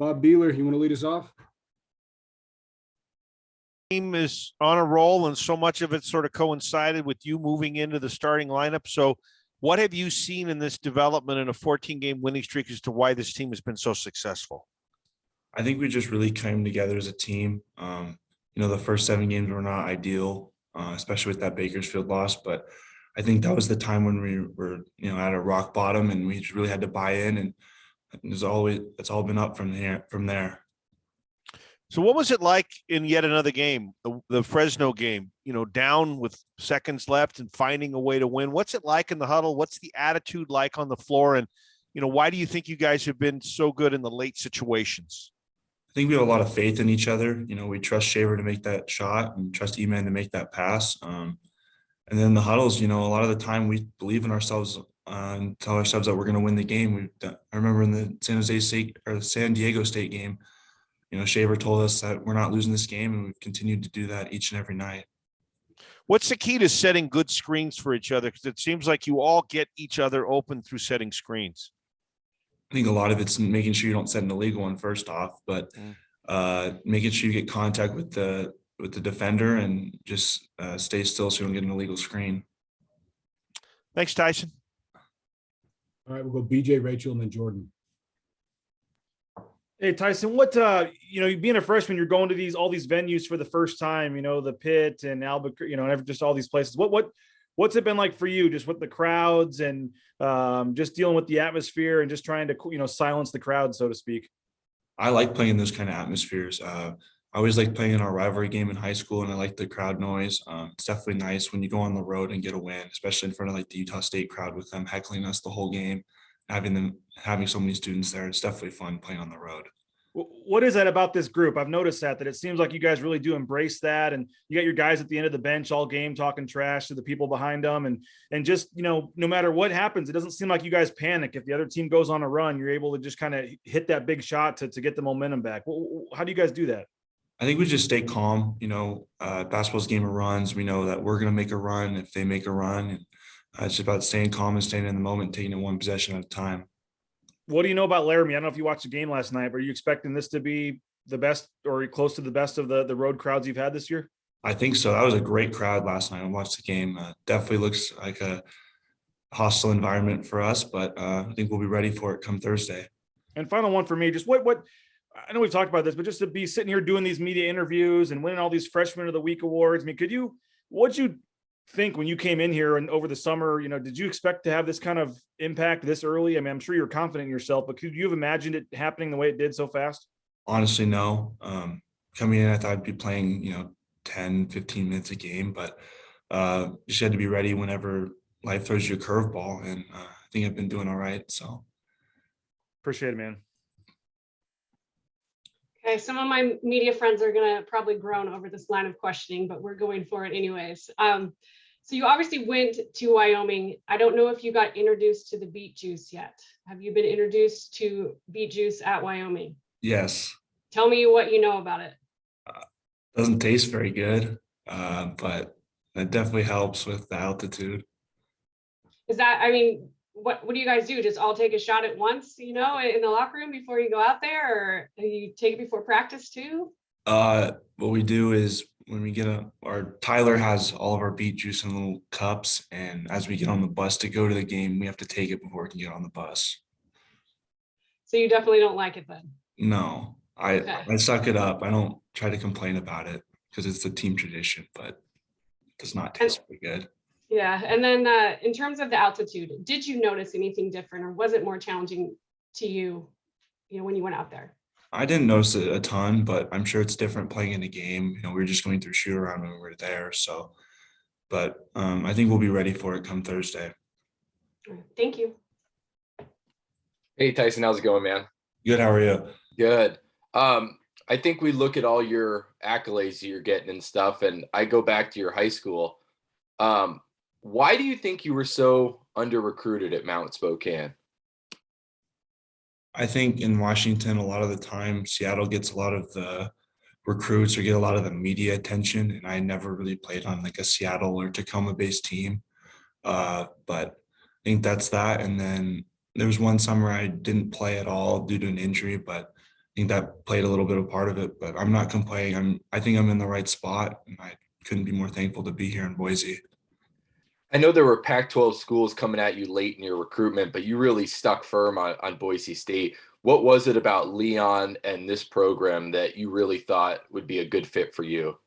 Bob Beeler, you want to lead us off? Team is on a roll, and so much of it sort of coincided with you moving into the starting lineup. So what have you seen in this development in a 14-game winning streak as to why this team has been so successful? I think we just really came together as a team. The first 7 games were not ideal, especially with that Bakersfield loss, but I think that was the time when we were, at a rock bottom, and we just really had to buy in, and it's all been up from there. So what was it like in yet another game, the Fresno game, down with seconds left and finding a way to win? What's it like in the huddle? What's the attitude like on the floor? And, why do you think you guys have been so good in the late situations? I think we have a lot of faith in each other. We trust Shaver to make that shot and trust E-Man to make that pass. And then the huddles, a lot of the time we believe in ourselves and tell ourselves that we're going to win the game. I remember in the San Diego State game, Shaver told us that we're not losing this game, and we've continued to do that each and every night. What's the key to setting good screens for each other? Because it seems like you all get each other open through setting screens. I think a lot of it's making sure you don't set an illegal one first off, but making sure you get contact with the defender and just stay still so you don't get an illegal screen. Thanks, Tyson. All right, we'll go BJ, Rachel, and then Jordan. Hey, Tyson, what, being a freshman, you're going to all these venues for the first time, the Pit and Albuquerque, just all these places. What's it been like for you, just with the crowds and just dealing with the atmosphere and just trying to, silence the crowd, so to speak? I like playing those kind of atmospheres. I always like playing in our rivalry game in high school, and I like the crowd noise. It's definitely nice when you go on the road and get a win, especially in front of the Utah State crowd with them heckling us the whole game. Having so many students there, it's definitely fun playing on the road. What is that about this group? I've noticed that it seems like you guys really do embrace that, and you got your guys at the end of the bench all game talking trash to the people behind them, and just, no matter what happens, it doesn't seem like you guys panic. If the other team goes on a run, you're able to just kind of hit that big shot to get the momentum back. How do you guys do that? I think we just stay calm. Basketball's a game of runs. We know that we're going to make a run if they make a run, and it's just about staying calm and staying in the moment, taking it one possession at a time. What do you know about Laramie? I don't know if you watched the game last night, but are you expecting this to be the best or close to the best of the road crowds you've had this year? I think so. That was a great crowd last night. I watched the game. Definitely looks like a hostile environment for us, but I think we'll be ready for it come Thursday. And final one for me, just what I know we've talked about this, but just to be sitting here doing these media interviews and winning all these Freshman of the Week awards. I mean, what'd you think when you came in here and over the summer, did you expect to have this kind of impact this early? I mean, I'm sure you're confident in yourself, but could you have imagined it happening the way it did so fast? Honestly, no. Coming in, I thought I'd be playing, 10, 15 minutes a game, but just had to be ready whenever life throws you a curveball. And I think I've been doing all right. So appreciate it, man. Okay, some of my media friends are going to probably groan over this line of questioning, but we're going for it anyways. So you obviously went to Wyoming. I don't know if you got introduced to the beet juice yet. Have you been introduced to beet juice at Wyoming? Yes. Tell me what you know about it. Doesn't taste very good, but it definitely helps with the altitude. Is that, I mean, what do you guys do? Just all take a shot at once, in the locker room before you go out there, or do you take it before practice too? What we do is when we get our Tyler has all of our beet juice in little cups, and as we get on the bus to go to the game, we have to take it before we can get on the bus. So you definitely don't like it then? No, I suck it up. I don't try to complain about it because it's the team tradition, but it does not taste very good. Yeah, and then in terms of the altitude, did you notice anything different, or was it more challenging to you, when you went out there? I didn't notice it a ton, but I'm sure it's different playing in a game. We were just going through shoot around when we were there. So, but I think we'll be ready for it come Thursday. Thank you. Hey, Tyson, how's it going, man? Good. How are you? Good. I think we look at all your accolades that you're getting and stuff, and I go back to your high school. Why do you think you were so under-recruited at Mount Spokane? I think in Washington, a lot of the time, Seattle gets a lot of the recruits or get a lot of the media attention. And I never really played on like a Seattle or Tacoma-based team. But I think that's that. And then there was one summer I didn't play at all due to an injury, but think that played a little bit of part of it, but I'm not complaining. I think I'm in the right spot, and I couldn't be more thankful to be here in Boise. I know there were Pac-12 schools coming at you late in your recruitment, but you really stuck firm on Boise State. What was it about Leon and this program that you really thought would be a good fit for you?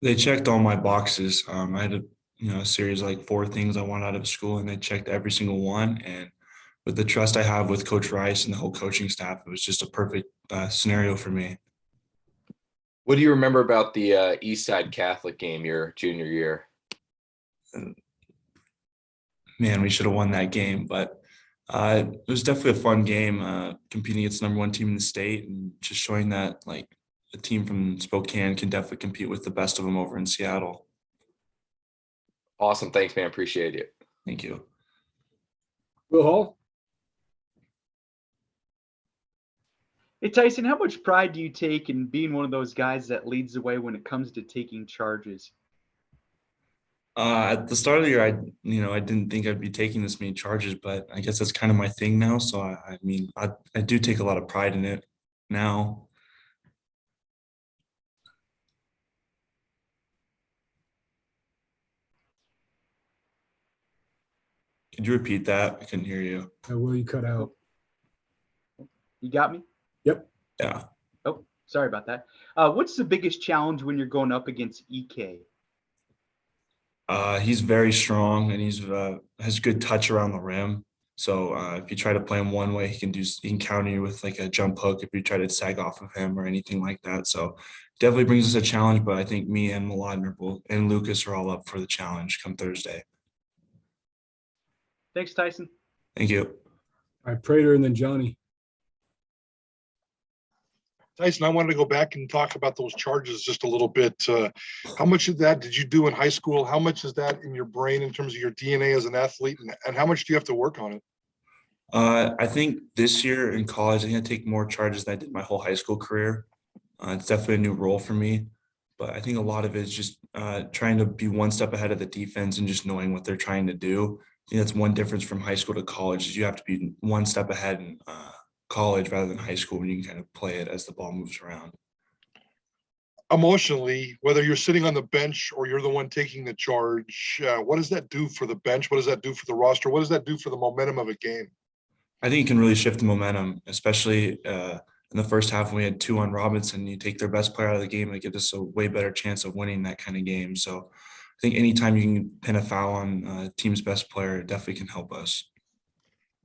They checked all my boxes. I had a series of like 4 things I wanted out of school, and they checked every single one. And with the trust I have with Coach Rice and the whole coaching staff, it was just a perfect scenario for me. What do you remember about the East Side Catholic game your junior year? Man, we should have won that game, but it was definitely a fun game, competing against the #1 team in the state and just showing that like a team from Spokane can definitely compete with the best of them over in Seattle. Awesome. Thanks, man. Appreciate it. Thank you. Will Hall? Hey, Tyson, how much pride do you take in being one of those guys that leads the way when it comes to taking charges? At the start of the year, I didn't think I'd be taking this many charges, but I guess that's kind of my thing now. So I do take a lot of pride in it now. Could you repeat that? I couldn't hear you. Will you cut out? You got me? Yep. Yeah. Oh, sorry about that. What's the biggest challenge when you're going up against EK? He's very strong, and he's has good touch around the rim. So if you try to play him one way, he can counter you with like a jump hook if you try to sag off of him or anything like that. So definitely brings us a challenge. But I think me and Milan and Lucas are all up for the challenge come Thursday. Thanks, Tyson. Thank you. All right, Prater and then Johnny. Tyson, I wanted to go back and talk about those charges just a little bit. How much of that did you do in high school? How much is that in your brain in terms of your DNA as an athlete? And how much do you have to work on it? I think this year in college, I'm going to take more charges than I did my whole high school career. It's definitely a new role for me. But I think a lot of it is just trying to be one step ahead of the defense and just knowing what they're trying to do. I think that's one difference from high school to college is you have to be one step ahead in college rather than high school when you can kind of play it as the ball moves around. Emotionally, whether you're sitting on the bench or you're the one taking the charge, what does that do for the bench? What does that do for the roster? What does that do for the momentum of a game? I think it can really shift the momentum, especially in the first half when we had 2 on Robinson. You take their best player out of the game, it gives us a way better chance of winning that kind of game. So I think anytime you can pin a foul on a team's best player, it definitely can help us.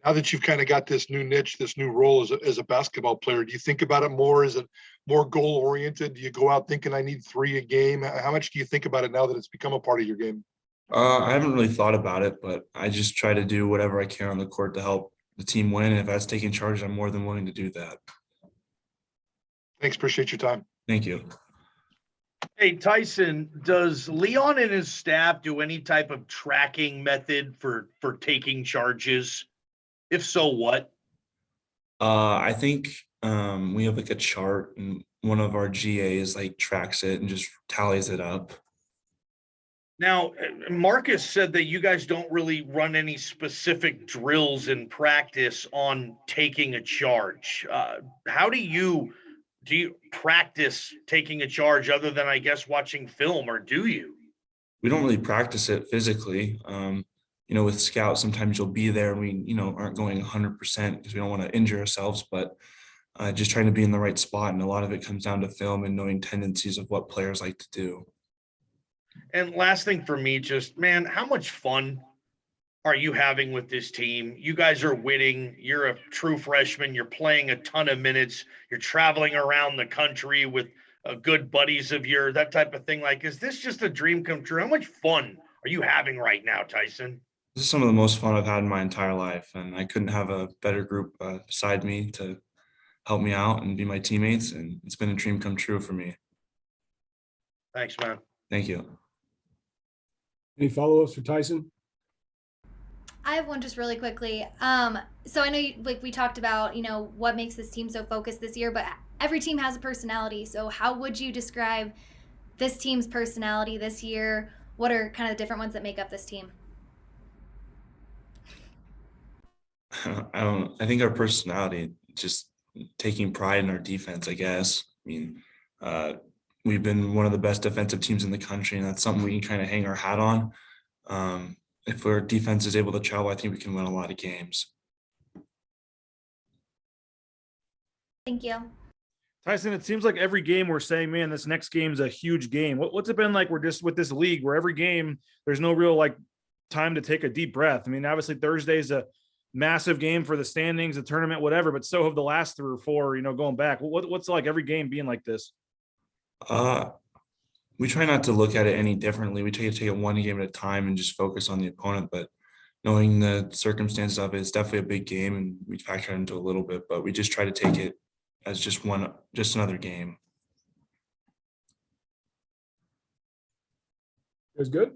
Now that you've kind of got this new niche, this new role as a basketball player, do you think about it more? Is it more goal oriented? Do you go out thinking I need 3 a game? How much do you think about it now that it's become a part of your game? I haven't really thought about it, but I just try to do whatever I can on the court to help the team win. And if that's taking charge, I'm more than willing to do that. Thanks. Appreciate your time. Thank you. Hey, Tyson, does Leon and his staff do any type of tracking method for taking charges? If so, what? I think we have like a chart, and one of our GAs like tracks it and just tallies it up. Now, Marcus said that you guys don't really run any specific drills in practice on taking a charge. How do you practice taking a charge other than, I guess, watching film, or do you? We don't really practice it physically. With scouts, sometimes you'll be there and we, aren't going 100% because we don't want to injure ourselves, but just trying to be in the right spot. And a lot of it comes down to film and knowing tendencies of what players like to do. And last thing for me, just, man, how much fun are you having with this team? You guys are winning. You're a true freshman. You're playing a ton of minutes. You're traveling around the country with good buddies of yours, that type of thing. Like, is this just a dream come true? How much fun are you having right now, Tyson? This is some of the most fun I've had in my entire life, and I couldn't have a better group beside me to help me out and be my teammates, and it's been a dream come true for me. Thanks, man. Thank you. Any follow-ups for Tyson? I have one just really quickly. So I know we talked about, what makes this team so focused this year, but every team has a personality. So how would you describe this team's personality this year? What are kind of the different ones that make up this team? I think our personality just taking pride in our defense, I guess. I mean, we've been one of the best defensive teams in the country, and that's something we can kind of hang our hat on. If our defense is able to travel, I think we can win a lot of games. Thank you. Tyson, it seems like every game we're saying, man, this next game's a huge game. What's it been like? We're just with this league where every game there's no real like time to take a deep breath. I mean, obviously Thursday's a massive game for the standings, the tournament, whatever, but so have the last 3 or 4, you know, going back. What's like every game being like this? We try not to look at it any differently. We try to take it one game at a time and just focus on the opponent, but knowing the circumstances of it, it's definitely a big game, and we factor into a little bit, but we just try to take it as just another game. It was good.